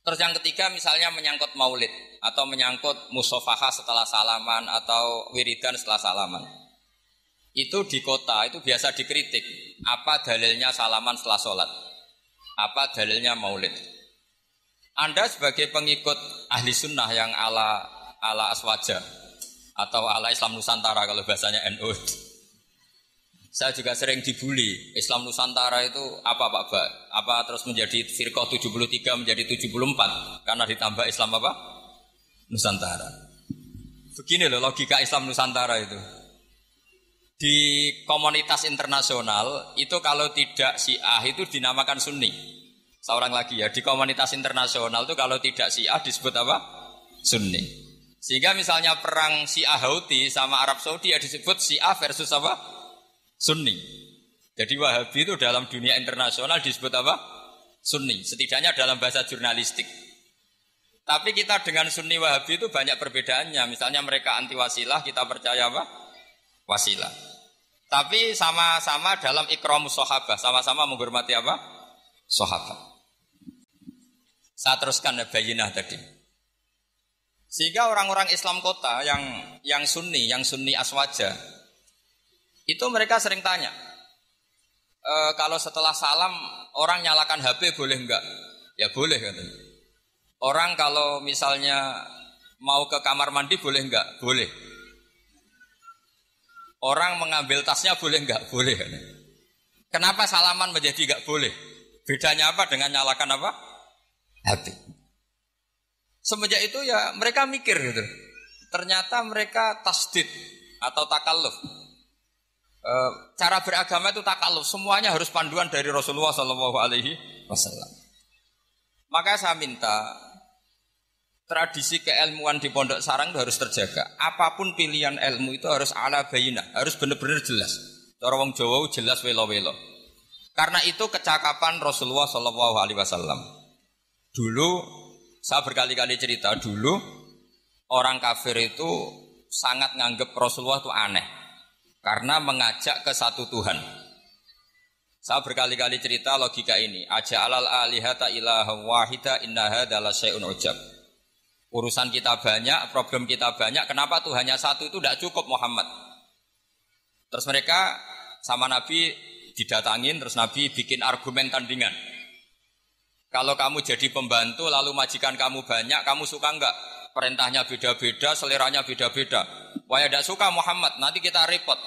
Terus yang ketiga misalnya menyangkut maulid atau menyangkut musofahah setelah salaman atau wiridan setelah salaman. Itu di kota itu biasa dikritik. Apa dalilnya salaman setelah sholat? Apa dalilnya maulid? Anda sebagai pengikut ahli sunnah yang ala aswaja atau ala Islam Nusantara kalau bahasanya NU. Saya juga sering dibully. Islam Nusantara itu apa Pak Ba? Apa terus menjadi firqah 73 menjadi 74 karena ditambah Islam apa? Nusantara. Begini loh logika Islam Nusantara itu. Di komunitas internasional itu kalau tidak Syiah itu dinamakan Sunni. Seorang lagi ya, di komunitas internasional itu kalau tidak Syiah disebut apa? Sunni. Sehingga misalnya perang Syiah Houthi sama Arab Saudi ya disebut Syiah versus apa? Sunni. Jadi Wahabi itu dalam dunia internasional disebut apa? Sunni. Setidaknya dalam bahasa jurnalistik. Tapi kita dengan Sunni Wahabi itu banyak perbedaannya. Misalnya mereka anti wasilah, kita percaya apa? Wasilah. Tapi sama-sama dalam ikramus sahabah, sama-sama menghormati apa? Sahabat. Saya teruskan bayinah tadi. Sehingga orang-orang Islam kota yang Sunni aswaja, itu mereka sering tanya, kalau setelah salam orang nyalakan HP boleh enggak? Ya boleh katanya. Orang kalau misalnya mau ke kamar mandi boleh enggak? Boleh. Orang mengambil tasnya boleh enggak? Boleh katanya. Kenapa salaman menjadi enggak boleh? Bedanya apa dengan nyalakan apa? HP. Semenjak itu ya mereka mikir gitu. Ternyata mereka tasdid atau takalluf. Cara beragama itu takalluf, semuanya harus panduan dari Rasulullah SAW. Maka saya minta tradisi keilmuan di Pondok Sarang itu harus terjaga. Apapun pilihan ilmu itu harus ala bayinah, harus benar-benar jelas. Cara wong Jawa jelas welo-welo. Karena itu kecakapan Rasulullah SAW. Dulu saya berkali-kali cerita dulu orang kafir itu sangat nganggep Rasulullah itu aneh. Karena mengajak ke satu Tuhan. Saya berkali-kali cerita logika ini. Aja'alal alihata ilaha wahida inna hadza la syai'un ujab. Urusan kita banyak, problem kita banyak. Kenapa Tuhannya satu itu tidak cukup Muhammad? Terus mereka sama Nabi didatangin, terus Nabi bikin argumen tandingan. Kalau kamu jadi pembantu lalu majikan kamu banyak, kamu suka enggak? Perintahnya beda-beda, seleranya beda-beda. Wah tidak suka Muhammad, nanti kita repot.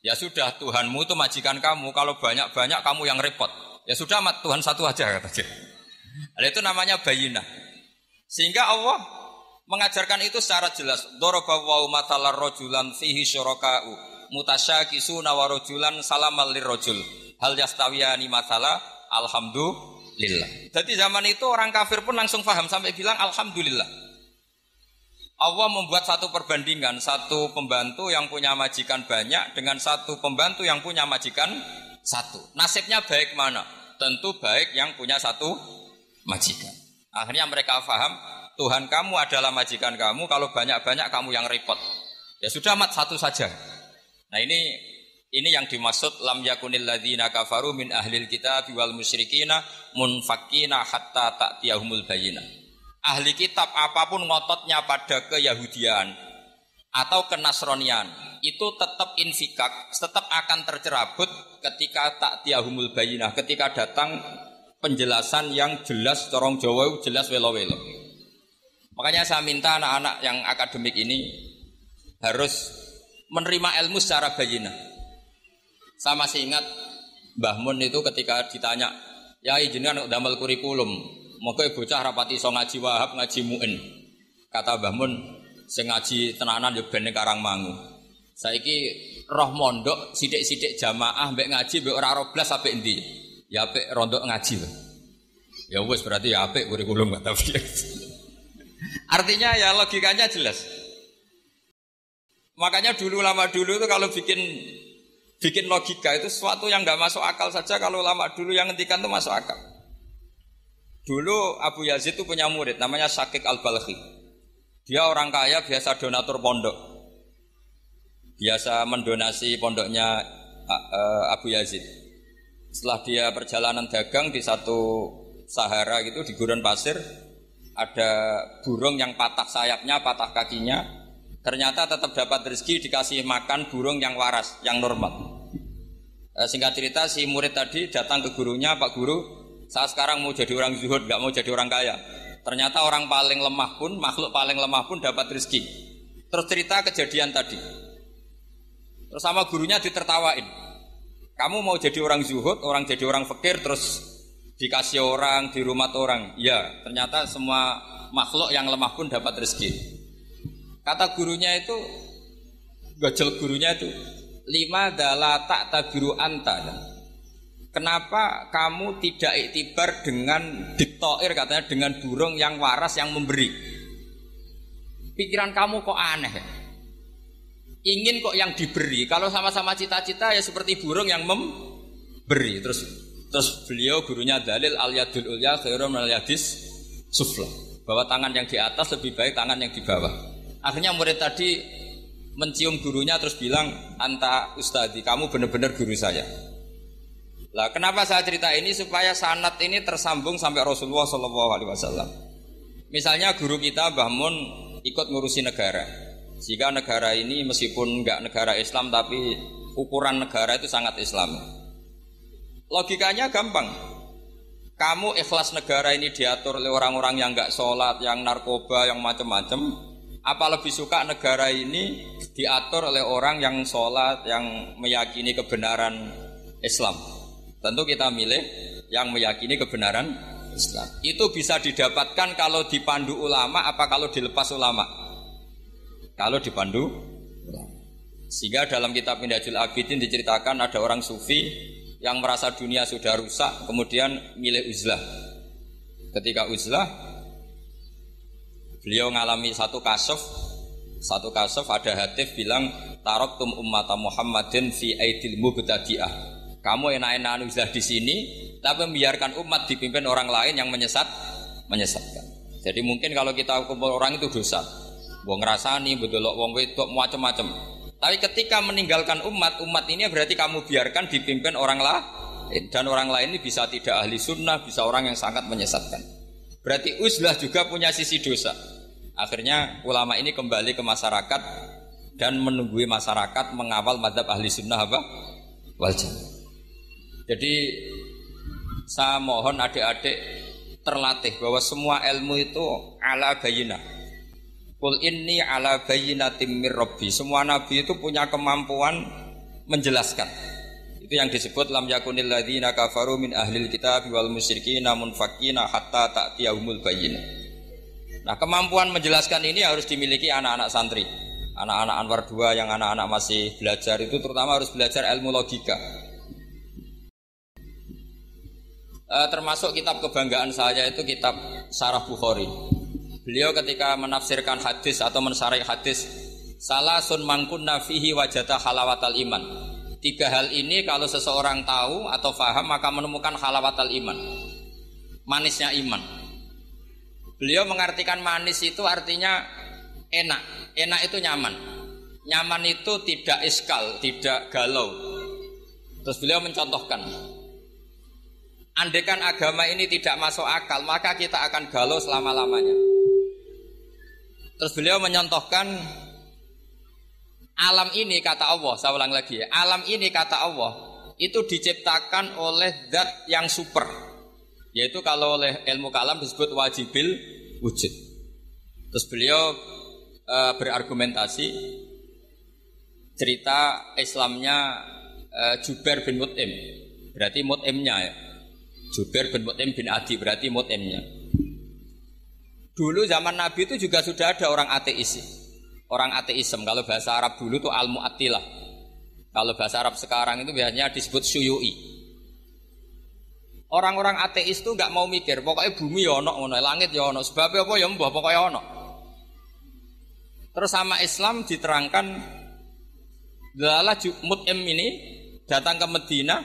Ya sudah, Tuhanmu itu majikan kamu. Kalau banyak-banyak kamu yang repot. Ya sudah, Tuhan satu aja katanya. Itu namanya bayinah. Sehingga Allah mengajarkan itu secara jelas. Daraballahu mathalan rajulan fihi syuraka'u mutasyakisuna wa rajulan salamal lirrajul. Hal yastawiyani mathala alhamdulillah. Jadi zaman itu orang kafir pun langsung paham sampai bilang alhamdulillah. Allah membuat satu perbandingan, satu pembantu yang punya majikan banyak dengan satu pembantu yang punya majikan satu. Nasibnya baik mana? Tentu baik yang punya satu majikan. Akhirnya mereka paham, Tuhan kamu adalah majikan kamu, kalau banyak-banyak kamu yang repot. Ya sudah satu saja. Nah ini yang dimaksud lam yakunil ladzina kafaru min ahlil kitab wal musyrikina munfakkina hatta ta'tiyahumul bayyinah. Ahli kitab apapun ngototnya pada keyahudian atau kenasronian itu tetap infikak, tetap akan tercerabut ketika ta'tiyahumul bayyinah, ketika datang penjelasan yang jelas, corong Jawa jelas welo-welo. Makanya saya minta anak-anak yang akademik ini harus menerima ilmu secara bayyinah. Saya masih ingat Mbah Mun itu ketika ditanya, ya jenengan damel kurikulum, moga bocah rapati iso ngaji Wahab, ngaji Mu'in. Kata Mbah Mun, sing ngaji tenanan yo ben ning Karangmangu. Saiki roh mondok sithik-sithik jamaah mbek ngaji mbek ora ro blas apik endi? Ya apik rondok ngaji lho. Ya wis berarti ya apik kurikulum tapi. Artinya ya logikanya jelas. Makanya lama dulu itu kalau bikin logika itu sesuatu yang enggak masuk akal saja, kalau lama dulu yang ngendikan itu masuk akal. Dulu Abu Yazid itu punya murid namanya Syakik Al-Balkhi. Dia orang kaya, biasa donatur pondok. Biasa mendonasi pondoknya Abu Yazid. Setelah dia perjalanan dagang di satu Sahara gitu, di gurun pasir, ada burung yang patah sayapnya, patah kakinya, ternyata tetap dapat rezeki dikasih makan burung yang waras, yang normal. Singkat cerita si murid tadi datang ke gurunya, Pak Guru, saya sekarang mau jadi orang zuhud, nggak mau jadi orang kaya. Ternyata orang paling lemah pun, makhluk paling lemah pun dapat rezeki. Terus cerita kejadian tadi. Terus sama gurunya ditertawain. Kamu mau jadi orang zuhud, orang jadi orang fakir, terus dikasih orang, di rumah orang. Ya, ternyata semua makhluk yang lemah pun dapat rezeki. Kata gurunya itu, gajel gurunya itu, lima dala tak tabiru anta. Kenapa kamu tidak iktibar dengan diktoir, katanya dengan burung yang waras yang memberi? Pikiran kamu kok aneh ya? Ingin kok yang diberi. Kalau sama-sama cita-cita ya seperti burung yang memberi. Terus beliau gurunya dalil al-yadul ulya khairum al-yadis sufla, bahwa tangan yang di atas lebih baik tangan yang di bawah. Akhirnya murid tadi mencium gurunya terus bilang, anta ustadi, kamu benar-benar guru saya. Lah kenapa saya cerita ini? Supaya sanad ini tersambung sampai Rasulullah SAW. Misalnya guru kita Mbah Mun ikut ngurusi negara, jika negara ini meskipun enggak negara Islam tapi ukuran negara itu sangat Islam. Logikanya gampang. Kamu ikhlas negara ini diatur oleh orang-orang yang enggak sholat, yang narkoba, yang macam-macam. Apa lebih suka negara ini diatur oleh orang yang sholat, yang meyakini kebenaran Islam? Tentu kita milih yang meyakini kebenaran Islam. Itu bisa didapatkan kalau dipandu ulama, apa kalau dilepas ulama? Kalau dipandu ulama. Sehingga dalam kitab Minhajul Abidin diceritakan ada orang sufi yang merasa dunia sudah rusak, kemudian milih uzlah. Ketika uzlah, beliau mengalami satu kasuf ada hatif bilang, taraktum ummata Muhammadin fi aidil mubtadi'ah. Kamu enak-enakan uzlah di sini, tapi membiarkan umat dipimpin orang lain yang menyesatkan. Jadi mungkin kalau kita kumpul orang itu dosa, wong ngrasani, bedolok wong wedok macam-macam. Tapi ketika meninggalkan umat ini berarti kamu biarkan dipimpin orang lain, dan orang lain ini bisa tidak ahli sunnah, bisa orang yang sangat menyesatkan. Berarti uzlah juga punya sisi dosa. Akhirnya ulama ini kembali ke masyarakat dan menunggui masyarakat mengawal mazhab ahli sunnah wal jamaah. Jadi saya mohon adik-adik terlatih bahwa semua ilmu itu ala bayyinah. Qul inni ala bayyinatin mir rabbi. Semua nabi itu punya kemampuan menjelaskan. Itu yang disebut lam yakunil ladzina kafaru min ahlil kitab wal musyrikina munfakina hatta ta'tiyahumul bayyinah. Nah, kemampuan menjelaskan ini harus dimiliki anak-anak santri. Anak-anak Anwar 2 yang anak-anak masih belajar itu terutama harus belajar ilmu logika. Termasuk kitab kebanggaan saya itu kitab Syarah Bukhari. Beliau ketika menafsirkan hadis atau mensyarah hadis, salasun mangkunna fihi wajata halawatal iman. 3 hal ini kalau seseorang tahu atau faham maka menemukan halawatal iman, manisnya iman. Beliau mengartikan manis itu artinya enak. Enak itu nyaman. Nyaman itu tidak iskal, tidak galau. Terus beliau mencontohkan, andaikan agama ini tidak masuk akal, maka kita akan galau selama-lamanya. Terus beliau menyontohkan, alam ini kata Allah, saya ulang lagi ya, alam ini kata Allah itu diciptakan oleh zat yang super, yaitu kalau oleh ilmu kalam disebut wajibil wujud. Terus beliau berargumentasi cerita Islamnya Jubair bin Mut'im, berarti Mut'imnya ya, Jubair bin Mut'im bin Adi berarti Mut'imnya. Dulu zaman Nabi itu juga sudah ada orang ateis. Orang ateisme, kalau bahasa Arab dulu itu al-mu'attilah. Kalau bahasa Arab sekarang itu biasanya disebut syuyu'i. Orang-orang ateis itu enggak mau mikir, pokoknya bumi ya ono, langit ya ono, sebabnya apa ya mbah pokoknya ono. Terus sama Islam diterangkan, Dalalah Mut'im ini datang ke Madinah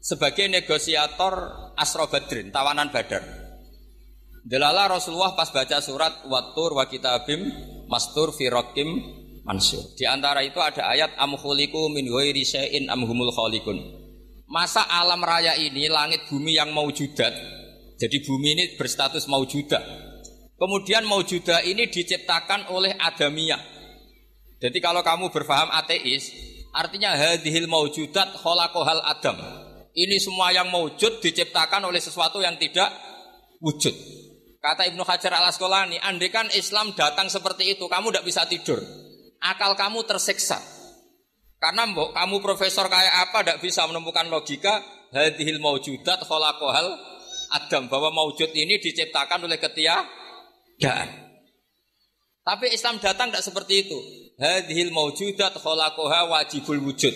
sebagai negosiator Asra Badrin, tawanan Badar. Delala Rasulullah pas baca surat Wattur wa kitabim mastur fi raqim mansur. Di antara itu ada ayat am khuliqu min ghairi syai'in am humul khaliqun. Masa alam raya ini langit bumi yang maujudat. Jadi bumi ini berstatus maujudat. Kemudian maujudah ini diciptakan oleh adamiyah. Jadi kalau kamu berfaham ateis, artinya hadhil maujudat khalaqahal adam. Ini semua yang maujud diciptakan oleh sesuatu yang tidak wujud. Kata Ibnu Hajar al-Asqalani, andaikan Islam datang seperti itu, kamu tidak bisa tidur. Akal kamu tersiksa. Karena kamu profesor kayak apa tidak bisa menemukan logika hadhil maujudat khalaqahal adam, bahwa maujud ini diciptakan oleh ketiadaan. Tapi Islam datang tidak seperti itu. Hadhil maujudat khalaqaha wajibul wujud.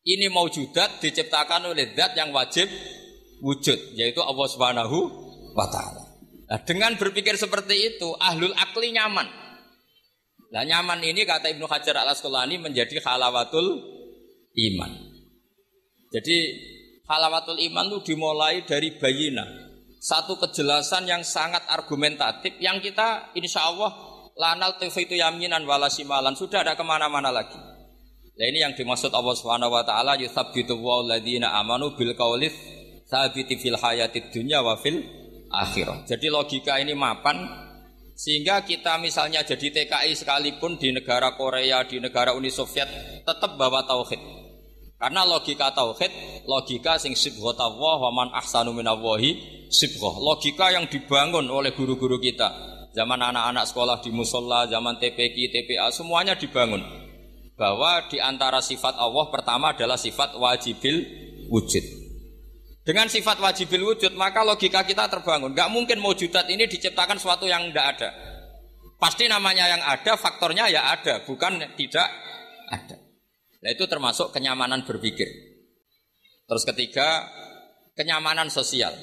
Ini maujudat diciptakan oleh zat yang wajib wujud, yaitu Allah Subhanahu wa taala. Nah, dengan berpikir seperti itu, ahlul akli nyaman. Nah, nyaman ini kata Ibnu Hajar al-Asqalani menjadi halawatul iman. Jadi halawatul iman itu dimulai dari bayina, satu kejelasan yang sangat argumentatif yang kita insya Allah lanal taufitu yaminan walasimalan sudah ada kemana-mana lagi. Nah, ini yang dimaksud Allah Subhanahu wa taala yuthabbitu walladzina amanu bil qaulits tsabiti fil hayatid dunya wa fil akhirah. Jadi logika ini mapan sehingga kita misalnya jadi TKI sekalipun di negara Korea, di negara Uni Soviet tetap bawa tauhid. Karena logika tauhid, logika sing sibghatullah wa man ahsanu minallahi sibghah. Logika yang dibangun oleh guru-guru kita. Zaman anak-anak sekolah di musola, zaman TPQ, TPA, semuanya dibangun. Bahwa di antara sifat Allah pertama adalah sifat wajibil wujud. Dengan sifat wajibil wujud, maka logika kita terbangun. Gak mungkin maujudat ini diciptakan sesuatu yang tidak ada. Pasti namanya yang ada, faktornya ya ada, bukan tidak ada. Nah, itu termasuk kenyamanan berpikir. Terus ketiga, kenyamanan sosial.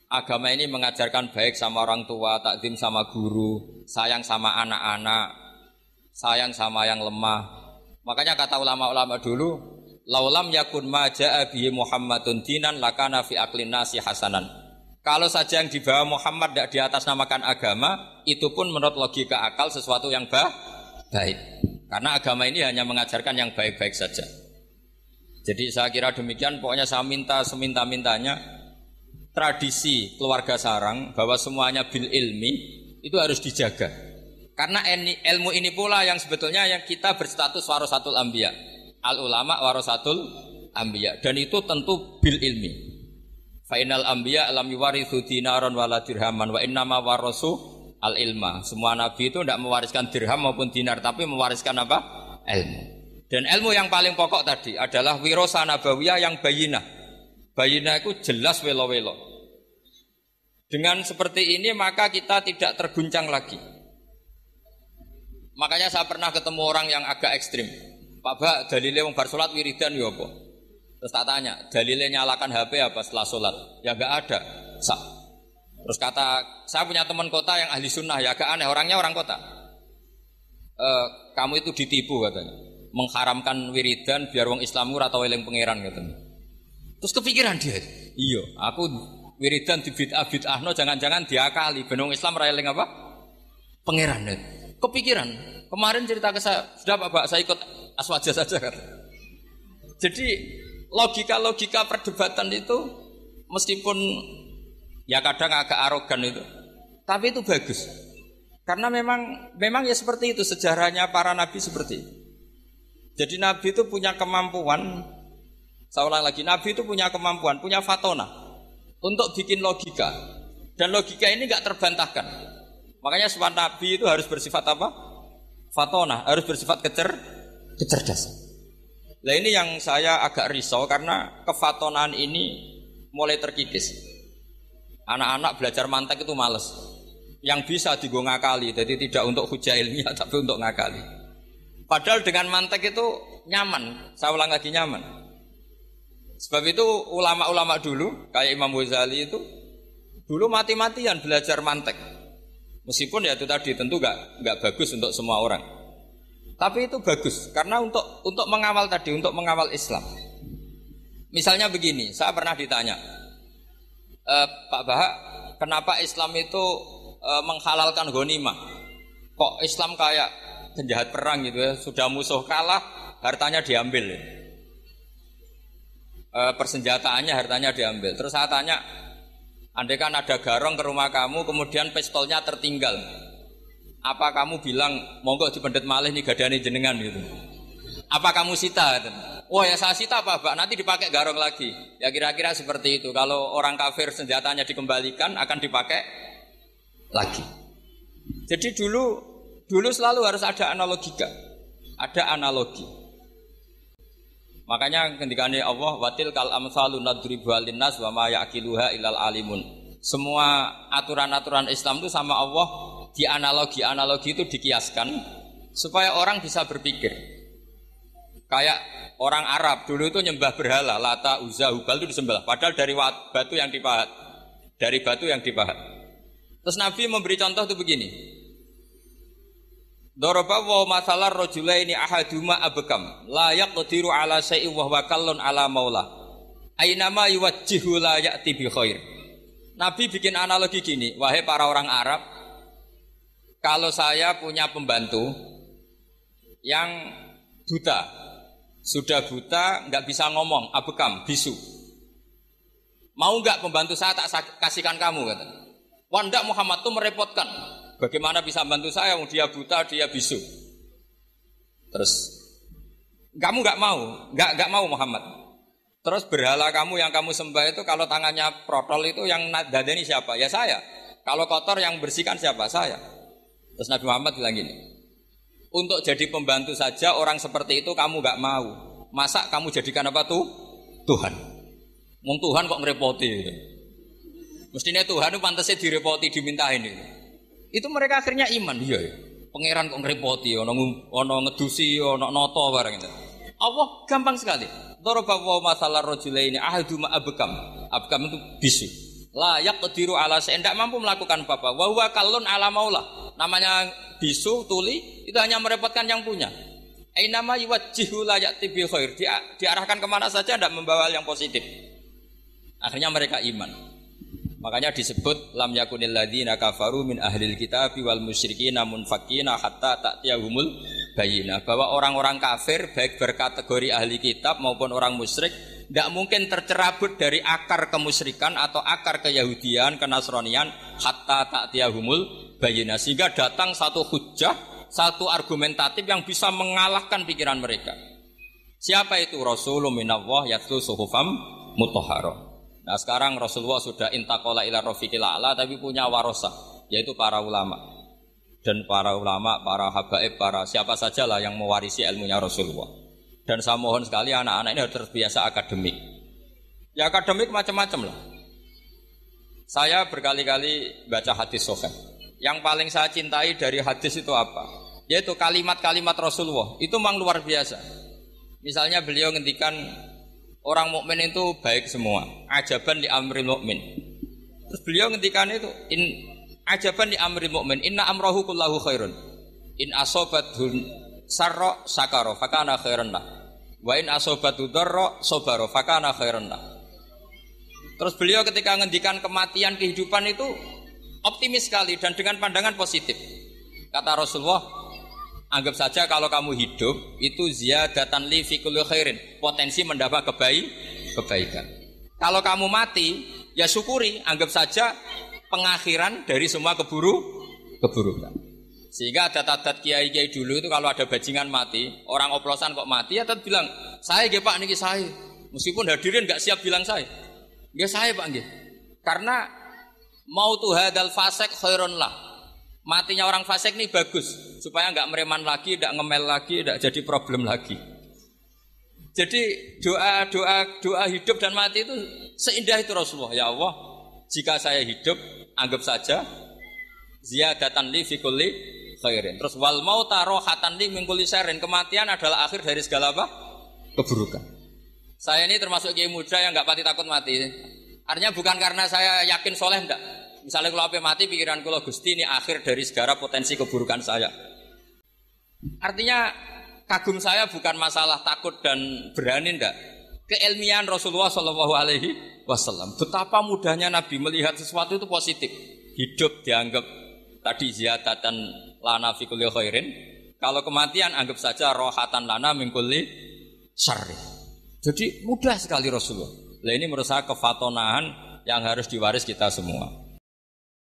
Agama ini mengajarkan baik sama orang tua, takzim sama guru, sayang sama anak-anak, sayang sama yang lemah. Makanya kata ulama-ulama dulu, laulam yakun ma jaa bihi Muhammadun dinan lakana fi aqlin nasi hasanan. Kalau saja yang dibawa Muhammad tidak di atas namakan agama, itu pun menurut logika akal sesuatu yang baik. Karena agama ini hanya mengajarkan yang baik-baik saja. Jadi saya kira demikian, pokoknya saya minta seminta-mintanya tradisi keluarga sarang bahwa semuanya bil ilmi itu harus dijaga. Karena ilmu ini pula yang sebetulnya yang kita berstatus warasatul anbiya. Al ulama warasatul anbiya, dan itu tentu bil ilmi. Fa innal anbiya lam yuwarithu dinaron wala dirhaman wa innama warasu al ilma. Semua nabi itu tidak mewariskan dirham maupun dinar, tapi mewariskan apa? Ilmu. Dan ilmu yang paling pokok tadi adalah wirasa nabawiyah yang bayinah. Bayinah itu jelas welo-welo. Dengan seperti ini maka kita tidak terguncang lagi. Makanya saya pernah ketemu orang yang agak ekstrim. Pak Bak, dalilnya wong bar salat wiridan ya apa? Terus tak tanya, dalilnya nyalakan HP apa setelah salat? Ya enggak ada. Terus kata, saya punya teman kota yang ahli sunnah, ya agak aneh, orangnya orang kota. Kamu itu ditipu katanya. Mengharamkan wiridan biar wong Islam ora tau eling pangeran katanya. Terus kepikiran dia, iya, aku wiridan di bid'ah-bid'ahno jangan-jangan diakali ben wong Islam ora eling apa? Pangeran. Kepikiran. Kemarin cerita ke saya, sudah Pak, saya ikut aswaja saja kan. Jadi logika-logika perdebatan itu meskipun ya kadang agak arogan itu, tapi itu bagus. Karena memang ya seperti itu sejarahnya para nabi seperti itu. Jadi nabi itu punya kemampuan, saya ulang lagi, nabi itu punya kemampuan, punya fatona untuk bikin logika. Dan logika ini enggak terbantahkan. Makanya sifat nabi itu harus bersifat apa? Fatona, harus bersifat kecerdasan. Nah ini yang saya agak risau karena kefatonaan ini mulai terkikis. Anak-anak belajar mantek itu males. Yang bisa digo ngakali, jadi tidak untuk hujah ilmiah tapi untuk ngakali. Padahal dengan mantek itu nyaman, saya ulang lagi nyaman. Sebab itu ulama-ulama dulu, kayak Imam Ghazali itu, dulu mati-matian belajar mantek. Meskipun ya itu tadi tentu enggak bagus untuk semua orang. Tapi itu bagus karena untuk mengawal tadi, untuk mengawal Islam. Misalnya begini, saya pernah ditanya, Pak Bahak, kenapa Islam itu menghalalkan ghanimah? Kok Islam kayak penjahat perang gitu ya, sudah musuh kalah, hartanya diambil. Persenjataannya hartanya diambil. Terus saya tanya, Andai kan ada garong ke rumah kamu, kemudian pistolnya tertinggal. Apa kamu bilang, monggo dipendet malih nih gadane jenengan gitu. Apa kamu sita? Oh ya saya sita apa, Pak? Nanti dipakai garong lagi. Ya kira-kira seperti itu. Kalau orang kafir senjatanya dikembalikan, akan dipakai lagi. Jadi dulu selalu harus ada analogika. Ada analogi. Makanya ketikane Allah watil kal amsalu nadribu linnas wa ma yaqiluha illal alimun. Semua aturan-aturan Islam itu sama Allah di analogi itu dikiaskan supaya orang bisa berpikir. Kayak orang Arab dulu itu nyembah berhala, Lata, Uzza, Hubal itu disembah padahal dari batu yang dipahat. Dari batu yang dipahat. Terus Nabi memberi contoh itu begini. Daraba wa masalar rajulaini ahaduma abkam la yaqdiru ala syai'in wa huwa kallun ala maula ainama yuwajjihu la ya'ti bi khair. Nabi bikin analogi gini, wahai para orang Arab, kalau saya punya pembantu yang buta, sudah buta, enggak bisa ngomong, abkam, bisu. Mau enggak pembantu saya tak kasihkan kamu kata. Wah enggak, Muhammad tuh merepotkan. Bagaimana bisa bantu saya? Dia buta, dia bisu. Terus, kamu nggak mau Muhammad. Terus berhala kamu yang kamu sembah itu kalau tangannya protol itu yang dadani siapa? Ya saya. Kalau kotor yang bersihkan siapa? Saya. Terus Nabi Muhammad bilang gini, untuk jadi pembantu saja orang seperti itu kamu nggak mau. Masa kamu jadikan apa tuh? Tuhan. Wong Tuhan kok ngerepoti? Mestinya Tuhan itu pantasnya direpoti, dimintain itu. Itu mereka akhirnya iman, iya ya. Pangeran kok ngerepoti, ono ngedusi, ono noto barang itu. Allah gampang sekali. Daraba wa masalar rajulaini ahaduma abkam. Abkam itu bisu. La yaqdiru ala syai'in, tidak mampu melakukan apa-apa. Wa huwa kallun ala maula. Namanya bisu, tuli, itu hanya merepotkan yang punya. Ainama yuwajjihu la ya'ti bi khair. Diarahkan kemana saja tidak membawa yang positif. Akhirnya mereka iman. Makanya disebut lam yakunil ladzina kafaru min ahlil kitabi wal musyrikin munfakina hatta ta'tiyahumul bayyinah, bahwa orang-orang kafir baik berkategori ahli kitab maupun orang musyrik tidak mungkin tercerabut dari akar kemusyrikan atau akar keyahudian, kenasranian hatta ta'tiyahumul bayyinah, sehingga datang satu hujjah, satu argumentatif yang bisa mengalahkan pikiran mereka. Siapa itu? Rasulun minallah yatlu suhufam mutahharah. Nah sekarang Rasulullah sudah intaqala ila rafiqil a'la, tapi punya warasah, yaitu para ulama. Dan para ulama, para habaib, para siapa sajalah yang mewarisi ilmunya Rasulullah. Dan saya mohon sekali anak-anak ini harus terbiasa akademik. Ya akademik macam-macam lah. Saya berkali-kali baca hadis sahih. Yang paling saya cintai dari hadis itu apa? Yaitu kalimat-kalimat Rasulullah. Itu memang luar biasa. Misalnya beliau ngendikan orang mukmin itu baik semua. Ajaban li amril mukmin. Terus beliau ngendikan itu ajaban li amril mukmin. Inna amrahu kullahu khairun. In asobathu sarra sakara fakana khairan lah. Wa in asobathu darra sabara fakana khairan lah. Terus beliau ketika ngendikan kematian kehidupan itu optimis sekali dan dengan pandangan positif. Kata Rasulullah, anggap saja kalau kamu hidup itu ziyadatan li fi kulli khairin, potensi mendapat kebaikan. Kalau kamu mati, ya syukuri, anggap saja pengakhiran dari semua keburukan. Sehingga adat-adat kiai-kiai dulu itu kalau ada bajingan mati, orang oplosan kok mati, ya tetap bilang, "Saya nggih Pak niki saya." Meskipun hadirin enggak siap bilang saya. Nggih saya Pak nggih. Karena mautu hadzal fasik khairun lah. Matinya orang fasik ini bagus supaya enggak mereman lagi, enggak ngemel lagi, enggak jadi problem lagi. Jadi doa hidup dan mati itu seindah itu Rasulullah. Ya Allah, jika saya hidup, anggap saja ziyadatan li fi kulli khairin. Terus wal mauta rohatan li min kulli syarrin. Kematian adalah akhir dari segala apa? Keburukan. Saya ini termasuk kiai muda yang enggak pati takut mati. Artinya bukan karena saya yakin soleh, enggak. Misalnya kalau apa mati pikiran kula Gusti ini akhir dari segala potensi keburukan saya. Artinya kagum saya bukan masalah takut dan berani enggak. Keilmian Rasulullah Shallallahu Alaihi Wasallam. Betapa mudahnya Nabi melihat sesuatu itu positif. Hidup dianggap tadi ziyadatan lana fi kulli khairin. Kalau kematian anggap saja rohatan lana min kulli syarri. Jadi mudah sekali Rasulullah. Lah ini menurut saya kefatonahan yang harus diwaris kita semua.